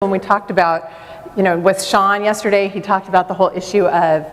When we talked about, with Sean yesterday, he talked about the whole issue of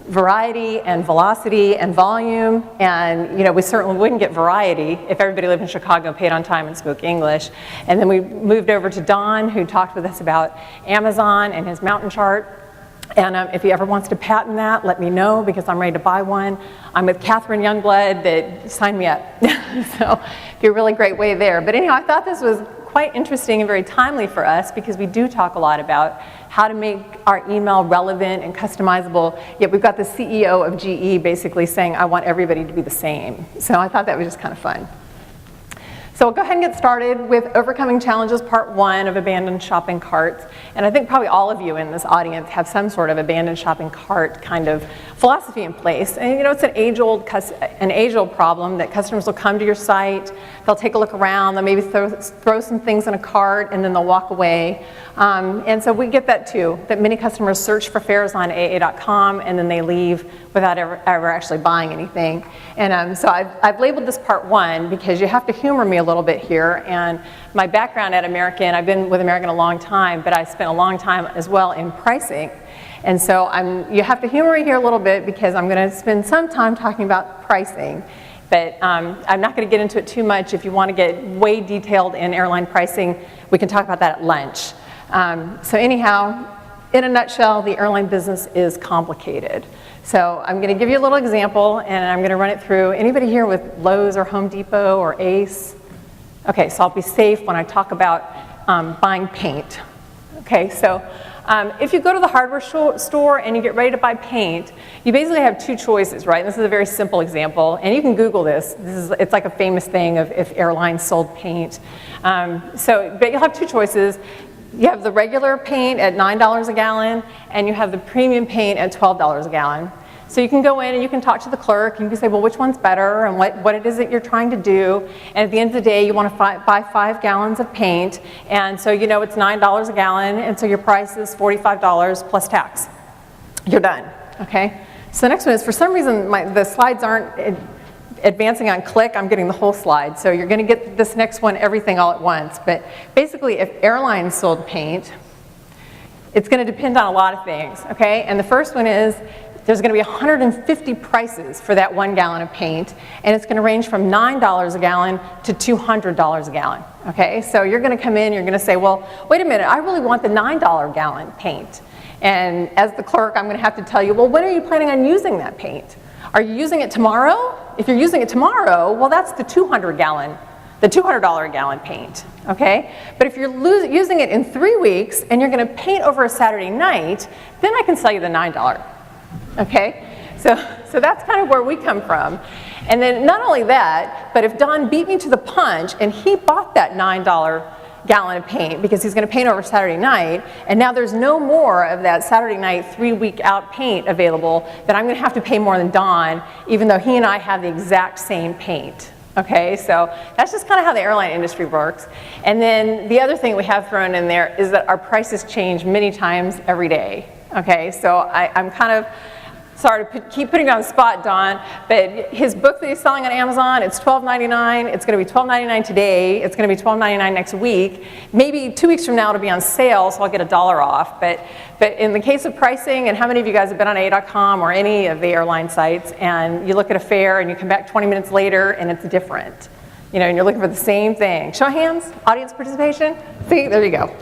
variety and velocity and volume, and we certainly wouldn't get variety if everybody lived in Chicago, paid on time, and spoke English. And then we moved over to Don, who talked with us about Amazon and his mountain chart. And if he ever wants to patent that, let me know, because I'm ready to buy one. I'm with Catherine Youngblood, that sign me up. So it'd be a really great way there. But anyhow, I thought this was quite interesting and very timely for us, because we do talk a lot about how to make our email relevant and customizable, yet we've got the CEO of GE basically saying, I want everybody to be the same. So I thought that was just kind of fun. So we'll go ahead and get started with Overcoming Challenges, Part 1 of Abandoned Shopping Carts. And I think probably all of you in this audience have some sort of abandoned shopping cart kind of philosophy in place. And it's an age-old problem that customers will come to your site, they'll take a look around, they'll maybe throw some things in a cart, and then they'll walk away. And so we get that too, that many customers search for fares on AA.com and then they leave without ever actually buying anything. And so I've labeled this Part 1 because you have to humor me a little bit here. And my background at American, I've been with American a long time, but I spent a long time as well in pricing. And so you have to humor me here a little bit, because I'm going to spend some time talking about pricing. But I'm not going to get into it too much. If you want to get way detailed in airline pricing, we can talk about that at lunch. So anyhow, in a nutshell, the airline business is complicated. So I'm going to give you a little example, and I'm going to run it through. Anybody here with Lowe's or Home Depot or Ace? Okay, so I'll be safe when I talk about buying paint. Okay, so if you go to the hardware store and you get ready to buy paint, you basically have two choices, right? This is a very simple example, and you can Google this. It's like a famous thing of if airlines sold paint. But you'll have two choices. You have the regular paint at $9 a gallon, and you have the premium paint at $12 a gallon. So you can go in and you can talk to the clerk, and you can say, well, which one's better, and what it is that you're trying to do. And at the end of the day, you want to buy 5 gallons of paint, and so it's $9 a gallon, and so your price is $45 plus tax. You're done, okay? So the next one is, for some reason, the slides aren't advancing on click. I'm getting the whole slide. So you're going to get this next one, everything all at once. But basically, if airlines sold paint, it's going to depend on a lot of things, okay? And the first one is, there's going to be 150 prices for that 1 gallon of paint, and it's going to range from $9 a gallon to $200 a gallon, okay? So you're going to come in, you're going to say, well, wait a minute, I really want the $9 gallon paint. And as the clerk, I'm going to have to tell you, well, when are you planning on using that paint? Are you using it tomorrow? If you're using it tomorrow, well, that's the $200 a gallon paint, okay? But if you're using it in 3 weeks and you're going to paint over a Saturday night, then I can sell you the $9. Okay, so that's kind of where we come from. And then not only that, but if Don beat me to the punch and he bought that $9 gallon of paint because he's going to paint over Saturday night, and now there's no more of that Saturday night 3-week out paint available, then I'm going to have to pay more than Don, even though he and I have the exact same paint. Okay, so that's just kind of how the airline industry works. And then the other thing we have thrown in there is that our prices change many times every day. Okay, so I'm kind of sorry to keep putting you on the spot, Don, but his book that he's selling on Amazon, it's $12.99. It's going to be $12.99 today. It's going to be $12.99 next week. Maybe 2 weeks from now it'll be on sale, so I'll get $1 off. But in the case of pricing, and how many of you guys have been on AA.com or any of the airline sites, and you look at a fare and you come back 20 minutes later and it's different, and you're looking for the same thing. Show of hands, audience participation. See, there you go.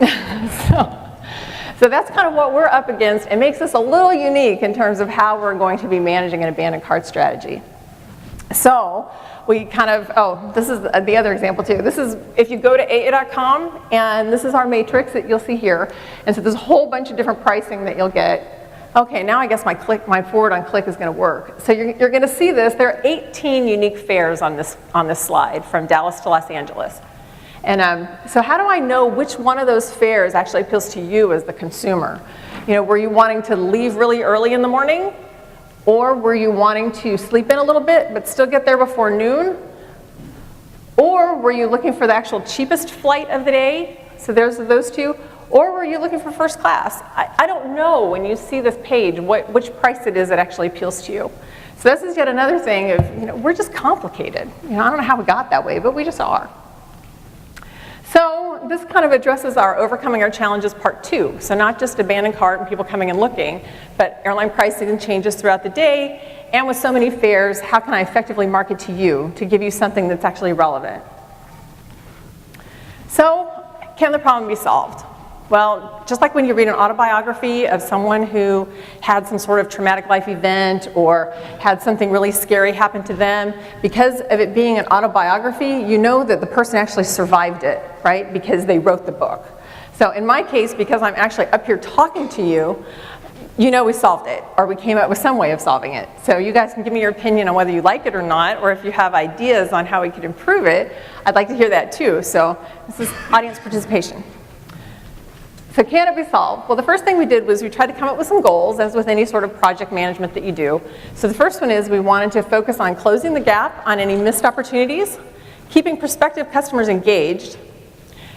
So that's kind of what we're up against. It makes us a little unique in terms of how we're going to be managing an abandoned cart strategy. So we kind of, this is the other example too. This is, if you go to AA.com, and this is our matrix that you'll see here. And so there's a whole bunch of different pricing that you'll get. Okay, now I guess my forward on click is going to work. So you're going to see this. There are 18 unique fares on this slide from Dallas to Los Angeles. And so how do I know which one of those fares actually appeals to you as the consumer? Were you wanting to leave really early in the morning? Or were you wanting to sleep in a little bit but still get there before noon? Or were you looking for the actual cheapest flight of the day? So there's those two. Or were you looking for first class? I don't know when you see this page which price it is that actually appeals to you. So this is yet another thing of, we're just complicated. I don't know how we got that way, but we just are. So this kind of addresses our overcoming our challenges part 2. So not just abandoned cart and people coming and looking, but airline pricing changes throughout the day, and with so many fares, how can I effectively market to you to give you something that's actually relevant? So can the problem be solved? Well, just like when you read an autobiography of someone who had some sort of traumatic life event or had something really scary happen to them, because of it being an autobiography, you know that the person actually survived it, right? Because they wrote the book. So in my case, because I'm actually up here talking to you, you know we solved it, or we came up with some way of solving it. So you guys can give me your opinion on whether you like it or not, or if you have ideas on how we could improve it, I'd like to hear that too. So this is audience participation. So can it be solved? Well, the first thing we did was we tried to come up with some goals, as with any sort of project management that you do. So the first one is we wanted to focus on closing the gap on any missed opportunities, keeping prospective customers engaged,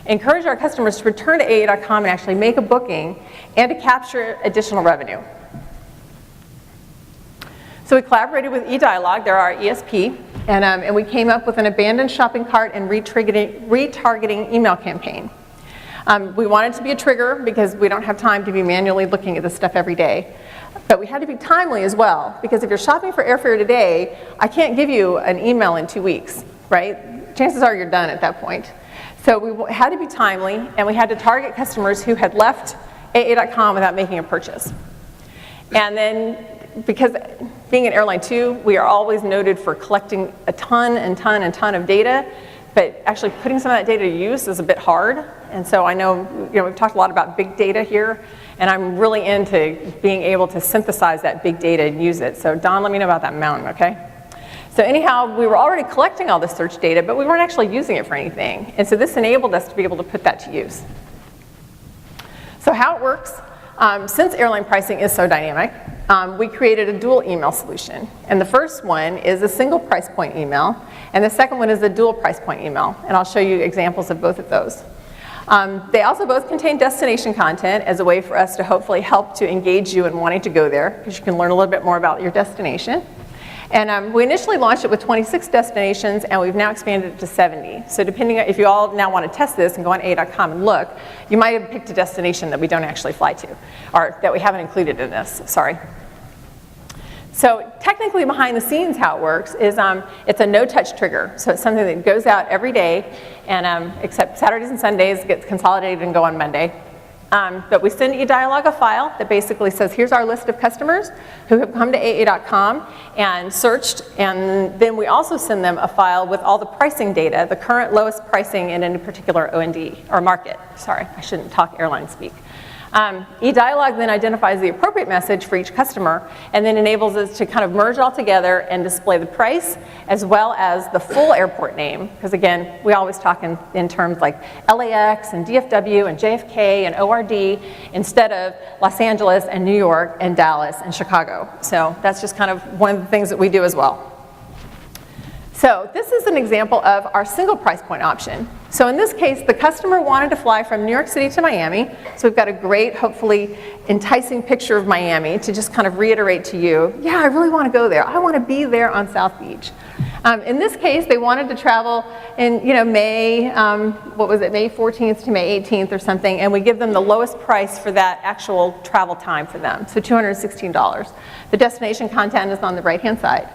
encourage our customers to return to AA.com and actually make a booking, and to capture additional revenue. So we collaborated with eDialog, they're our ESP, and we came up with an abandoned shopping cart and retargeting email campaign. We wanted to be a trigger because we don't have time to be manually looking at this stuff every day. But we had to be timely as well, because if you're shopping for airfare today, I can't give you an email in 2 weeks, right? Chances are you're done at that point. So we had to be timely, and we had to target customers who had left AA.com without making a purchase. And then, because being an airline too, we are always noted for collecting a ton of data, but actually putting some of that data to use is a bit hard. And so I know, we've talked a lot about big data here, and I'm really into being able to synthesize that big data and use it. So Don, let me know about that mountain, okay? So anyhow, we were already collecting all the search data, but we weren't actually using it for anything. And so this enabled us to be able to put that to use. So how it works, since airline pricing is so dynamic, we created a dual email solution. And the first one is a single price point email, and the second one is a dual price point email. And I'll show you examples of both of those. They also both contain destination content as a way for us to hopefully help to engage you in wanting to go there, because you can learn a little bit more about your destination. And we initially launched it with 26 destinations, and we've now expanded it to 70. So depending on, if you all now want to test this and go on AA.com and look, you might have picked a destination that we don't actually fly to, or that we haven't included in this, sorry. So technically behind the scenes how it works is it's a no-touch trigger. So it's something that goes out every day, and except Saturdays and Sundays gets consolidated and go on Monday. But we send eDialog a file that basically says, here's our list of customers who have come to AA.com and searched, and then we also send them a file with all the pricing data, the current lowest pricing in any particular O&D, or market. Sorry, I shouldn't talk airline speak. eDialog then identifies the appropriate message for each customer, and then enables us to kind of merge all together and display the price as well as the full airport name, because again, we always talk in terms like LAX and DFW and JFK and ORD instead of Los Angeles and New York and Dallas and Chicago. So that's just kind of one of the things that we do as well. So this is an example of our single price point option. So in this case, the customer wanted to fly from New York City to Miami. So we've got a great, hopefully enticing picture of Miami to just kind of reiterate to you, yeah, I really want to go there. I want to be there on South Beach. In this case, they wanted to travel in May, what was it, May 14th to May 18th or something, and we give them the lowest price for that actual travel time for them, so $216. The destination content is on the right-hand side.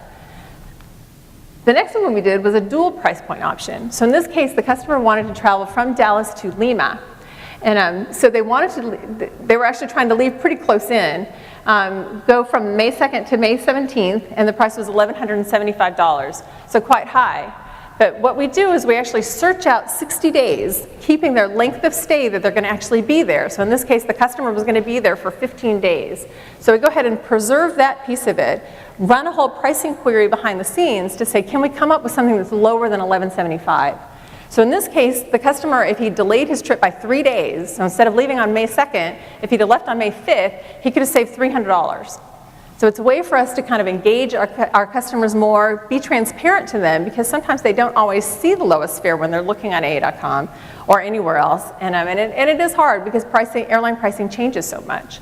The next one we did was a dual price point option. So in this case, the customer wanted to travel from Dallas to Lima. And so they were actually trying to leave pretty close in, go from May 2nd to May 17th, and the price was $1,175, so quite high. But what we do is we actually search out 60 days, keeping their length of stay that they're going to actually be there. So in this case, the customer was going to be there for 15 days. So we go ahead and preserve that piece of it, run a whole pricing query behind the scenes to say, can we come up with something that's lower than $1,175? So in this case, the customer, if he delayed his trip by 3 days, so instead of leaving on May 2nd, if he'd have left on May 5th, he could have saved $300. So it's a way for us to kind of engage our customers more, be transparent to them, because sometimes they don't always see the lowest fare when they're looking on AA.com or anywhere else. And it is hard because airline pricing changes so much.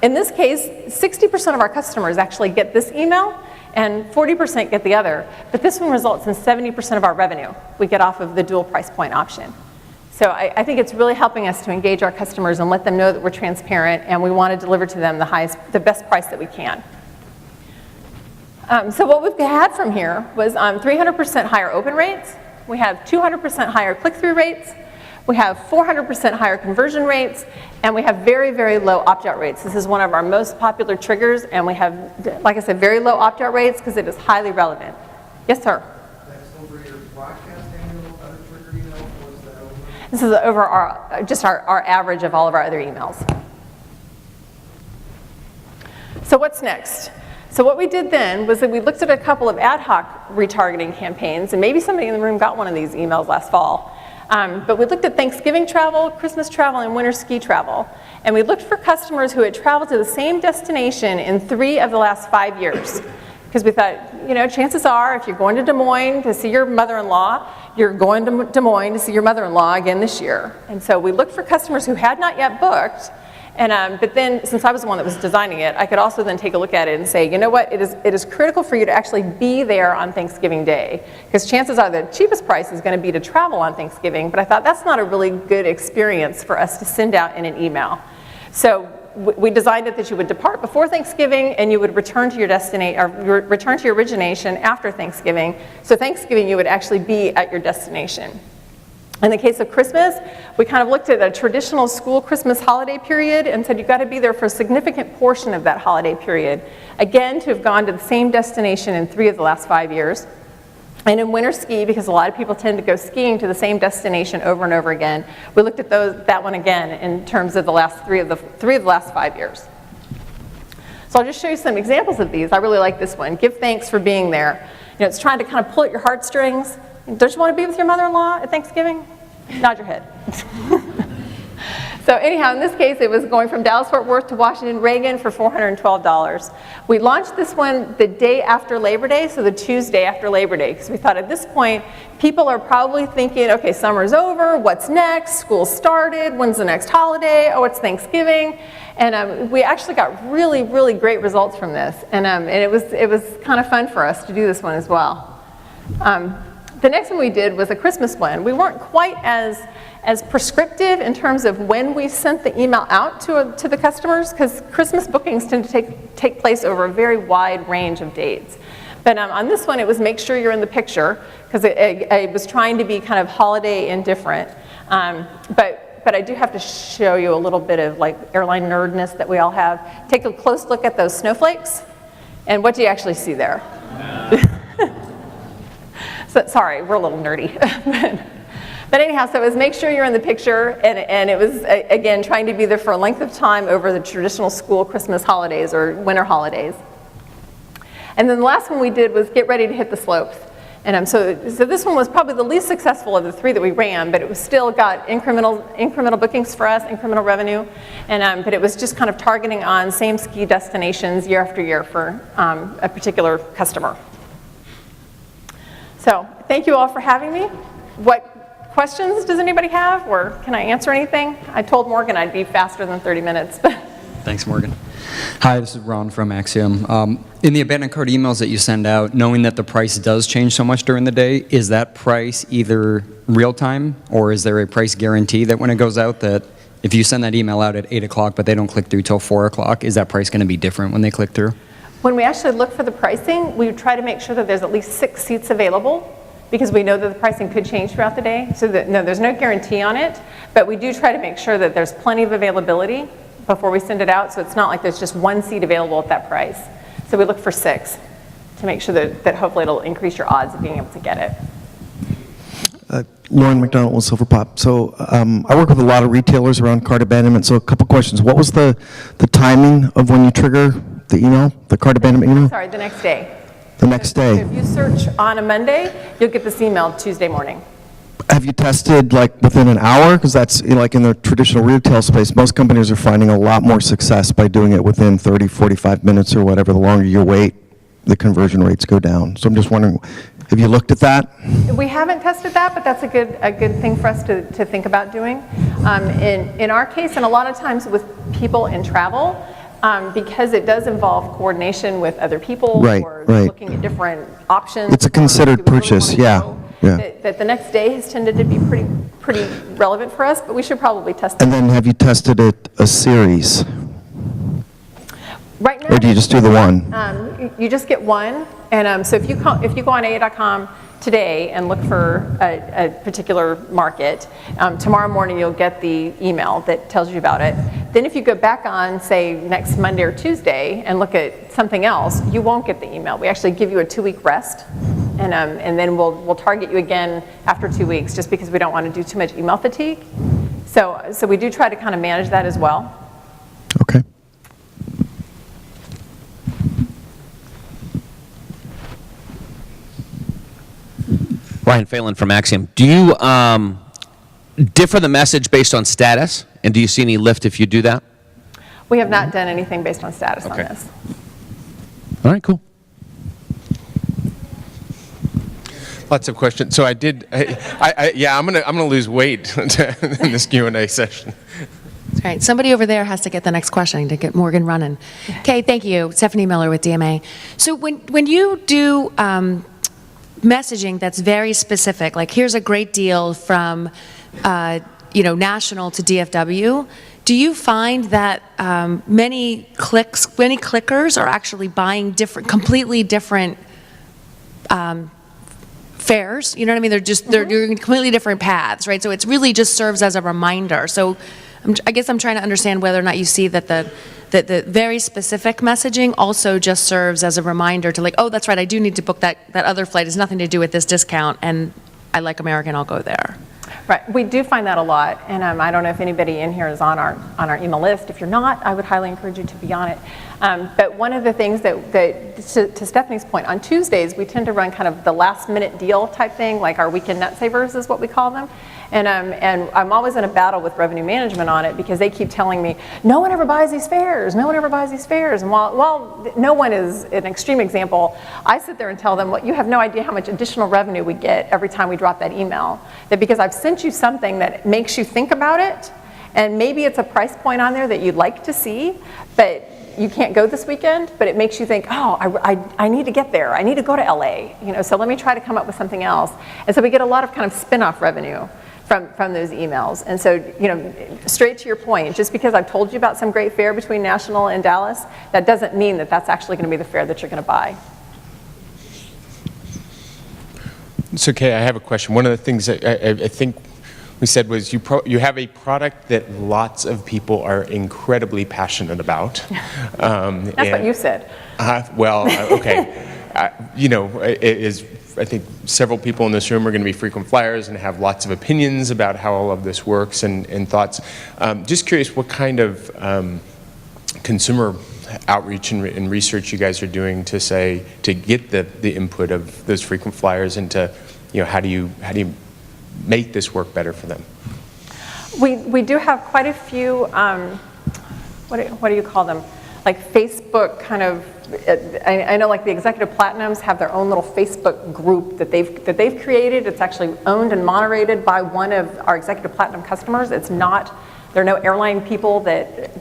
In this case, 60% of our customers actually get this email, and 40% get the other. But this one results in 70% of our revenue we get off of the dual price point option. So I think it's really helping us to engage our customers and let them know that we're transparent and we want to deliver to them the best price that we can. So what we've had from here was 300% higher open rates. We have 200% higher click-through rates. We have 400% higher conversion rates, and we have very, very low opt-out rates. This is one of our most popular triggers, and we have, like I said, very low opt-out rates because it is highly relevant. Yes, sir? That's over your broadcast annual other trigger email, or is that over? This is over just our average of all of our other emails. So what's next? So what we did then was that we looked at a couple of ad hoc retargeting campaigns, and maybe somebody in the room got one of these emails last fall. But we looked at Thanksgiving travel, Christmas travel, and winter ski travel. And we looked for customers who had traveled to the same destination in 3 of the last 5 years. Because we thought, you know, chances are if you're going to Des Moines to see your mother-in-law, you're going to Des Moines to see your mother-in-law again this year. And so we looked for customers who had not yet booked. And, but then, since I was the one that was designing it, I could also then take a look at it and say, you know what, it is critical for you to actually be there on Thanksgiving Day. Because chances are the cheapest price is going to be to travel on Thanksgiving, but I thought that's not a really good experience for us to send out in an email. So we designed it that you would depart before Thanksgiving and you would return to your destination, or return to your origination after Thanksgiving. So Thanksgiving you would actually be at your destination. In the case of Christmas, we kind of looked at a traditional school Christmas holiday period and said you've got to be there for a significant portion of that holiday period. Again, to have gone to the same destination in 3 of the last 5 years. And in winter ski, because a lot of people tend to go skiing to the same destination over and over again, we looked at that one again in terms of the last three of the last 5 years. So I'll just show you some examples of these. I really like this one. Give thanks for being there. You know, it's trying to kind of pull at your heartstrings. Don't you want to be with your mother-in-law at Thanksgiving? Nod your head. So anyhow, in this case, it was going from Dallas-Fort Worth to Washington Reagan for $412. We launched this one the day after Labor Day, so the Tuesday after Labor Day, because we thought at this point, people are probably thinking, okay, summer's over, what's next? School started, when's the next holiday? Oh, it's Thanksgiving. And we actually got really, really great results from this. And it was kind of fun for us to do this one as well. The next one we did was a Christmas one. We weren't quite as prescriptive in terms of when we sent the email out to the customers, because Christmas bookings tend to take place over a very wide range of dates. But on this one, it was make sure you're in the picture, because it was trying to be kind of holiday indifferent. But I do have to show you a little bit of like airline nerdness that we all have. Take a close look at those snowflakes, and what do you actually see there? So, sorry, we're a little nerdy. But anyhow, so it was make sure you're in the picture, and it was, again, trying to be there for a length of time over the traditional school Christmas holidays or winter holidays. And then the last one we did was get ready to hit the slopes. And so this one was probably the least successful of the 3 that we ran, but it was still got incremental bookings for us, incremental revenue, but it was just kind of targeting on same ski destinations year after year for a particular customer. So thank you all for having me. What questions does anybody have, or can I answer anything? I told Morgan I'd be faster than 30 minutes. Thanks, Morgan. Hi, this is Ron from Axiom. In the abandoned cart emails that you send out, knowing that the price does change so much during the day, is that price either real time, or is there a price guarantee that when it goes out that if you send that email out at 8 o'clock but they don't click through till 4 o'clock, is that price going to be different when they click through? When we actually look for the pricing, we try to make sure that there's at least 6 seats available, because we know that the pricing could change throughout the day. So that, no, there's no guarantee on it, but we do try to make sure that there's plenty of availability before we send it out, so it's not like there's just 1 seat available at that price. So we look for 6 to make sure that hopefully it'll increase your odds of being able to get it. Lauren McDonald with Silver Pop. So I work with a lot of retailers around cart abandonment, so a couple questions. What was the timing of when you trigger the email, the cart abandonment email? Sorry, the next day. The next day. So if you search on a Monday, you'll get this email Tuesday morning. Have you tested like within an hour? Because that's like in the traditional retail space, most companies are finding a lot more success by doing it within 30, 45 minutes or whatever. The longer you wait, the conversion rates go down. So I'm just wondering, have you looked at that? We haven't tested that, but that's a good thing for us to think about doing. In our case, and a lot of times with people in travel, because it does involve coordination with other people, or looking at different options. It's a considered purchase, yeah. That the next day has tended to be pretty relevant for us, but we should probably test it. And then have you tested it a series? Right now, Or do you just do the one? you just get one, and so if you go on AA.com today and look for a particular market, tomorrow morning you'll get the email that tells you about it. Then if you go back on, say, next Monday or Tuesday and look at something else, you won't get the email. We actually give you a 2-week rest, and then we'll target you again after 2 weeks, just because we don't want to do too much email fatigue. So we do try to kind of manage that as well. Okay. Ryan Phelan from Axiom. Do you differ the message based on status? And do you see any lift if you do that? We have not done anything based on status on Okay. this. All right, cool. Lots of questions. So I'm gonna lose weight in this Q&A session. All right, somebody over there has to get the next question to get Morgan running. Okay, thank you. Stephanie Miller with DMA. So when you do messaging that's very specific, like here's a great deal from national to DFW, do you find that many clickers are actually buying completely different fares? You know what I mean? They're doing completely different paths, right? So it really just serves as a reminder. So I guess I'm trying to understand whether or not you see that the very specific messaging also just serves as a reminder to like, oh, that's right, I do need to book that other flight. It has nothing to do with this discount, and I like American, I'll go there. Right, we do find that a lot, and I don't know if anybody in here is on our email list. If you're not, I would highly encourage you to be on it. But one of the things that to Stephanie's point, on Tuesdays we tend to run kind of the last minute deal type thing, like our weekend net savers is what we call them. And I'm always in a battle with revenue management on it, because they keep telling me, no one ever buys these fares, no one ever buys these fares. And while no one is an extreme example, I sit there and tell them, well, you have no idea how much additional revenue we get every time we drop that email. That because I've sent you something that makes you think about it, and maybe it's a price point on there that you'd like to see, but you can't go this weekend, but it makes you think, oh, I need to get there. I need to go to LA. So let me try to come up with something else. And so we get a lot of kind of spin-off revenue from those emails. And so, straight to your point, just because I've told you about some great fare between National and Dallas, that doesn't mean that that's actually going to be the fare that you're going to buy. It's okay, I have a question. One of the things that I think we said was you have a product that lots of people are incredibly passionate about. That's what you said. Okay. I think several people in this room are going to be frequent flyers and have lots of opinions about how all of this works and thoughts. Just curious what kind of consumer outreach and research you guys are doing to get the input of those frequent flyers into, how do you make this work better for them? We do have quite a few, what do you call them? Like Facebook kind of, I know like the Executive Platinums have their own little Facebook group that they've created. It's actually owned and moderated by one of our Executive Platinum customers. There are no airline people that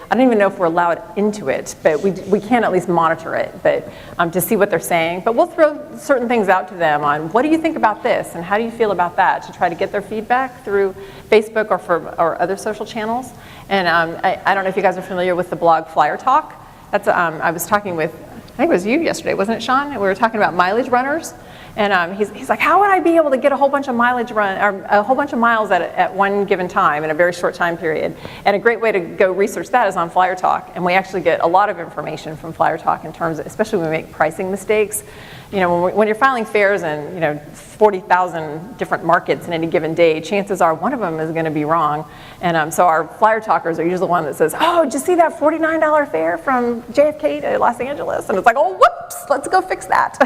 I don't even know if we're allowed into it, but we can at least monitor it, but to see what they're saying. But we'll throw certain things out to them on, what do you think about this, and how do you feel about that, to try to get their feedback through Facebook or other social channels. And I don't know if you guys are familiar with the blog Flyer Talk. That's I was talking with, I think it was you yesterday, wasn't it, Sean? And we were talking about mileage runners. And he's like, how would I be able to get a whole bunch of mileage a whole bunch of miles at one given time in a very short time period? And a great way to go research that is on Flyer Talk. And we actually get a lot of information from Flyer Talk in terms of, especially when we make pricing mistakes. When you're filing fares in 40,000 different markets in any given day, chances are one of them is going to be wrong. And so our Flyer Talkers are usually the one that says, oh, did you see that $49 fare from JFK to Los Angeles? And it's like, oh, whoops, let's go fix that.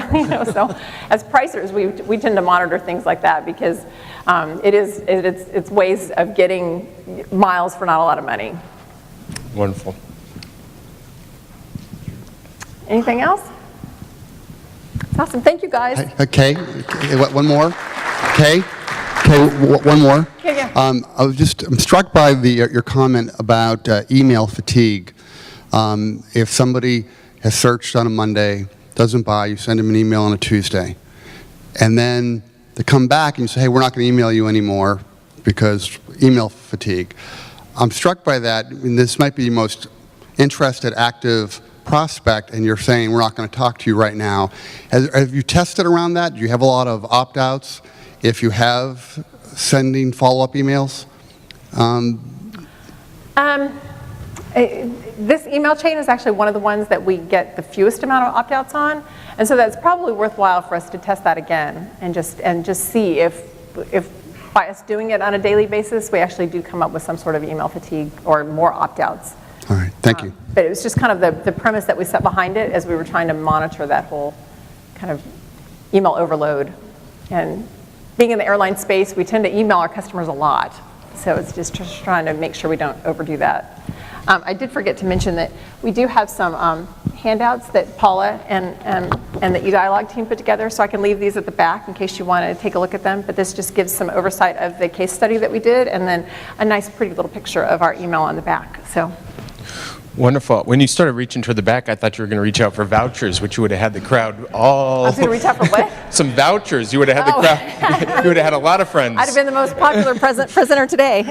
So as pricers, we tend to monitor things like that, because it's ways of getting miles for not a lot of money. Wonderful. Anything else? Awesome. Thank you, guys. Okay. One more. Okay. One more. Yeah. I'm struck by your comment about email fatigue. If somebody has searched on a Monday, doesn't buy, you send them an email on a Tuesday, and then they come back and you say, hey, we're not going to email you anymore. because email fatigue. I'm struck by that. I mean, this might be the most interested, active prospect, and you're saying we're not going to talk to you right now. Have you tested around that? Do you have a lot of opt-outs if you have sending follow-up emails? This email chain is actually one of the ones that we get the fewest amount of opt-outs on, and so that's probably worthwhile for us to test that again and just see if by us doing it on a daily basis, we actually do come up with some sort of email fatigue or more opt-outs. All right, thank you. But it was just kind of the premise that we set behind it as we were trying to monitor that whole kind of email overload. And being in the airline space, we tend to email our customers a lot. So it's just trying to make sure we don't overdo that. I did forget to mention that we do have some handouts that Paula and the eDialogue team put together, so I can leave these at the back in case you want to take a look at them. But this just gives some oversight of the case study that we did, and then a nice, pretty little picture of our email on the back. So. Wonderful. When you started reaching toward the back, I thought you were going to reach out for vouchers, which you would have had the crowd all... I was going to reach out for what? Some vouchers. You would have had the crowd... You would have had a lot of friends. I'd have been the most popular presenter today.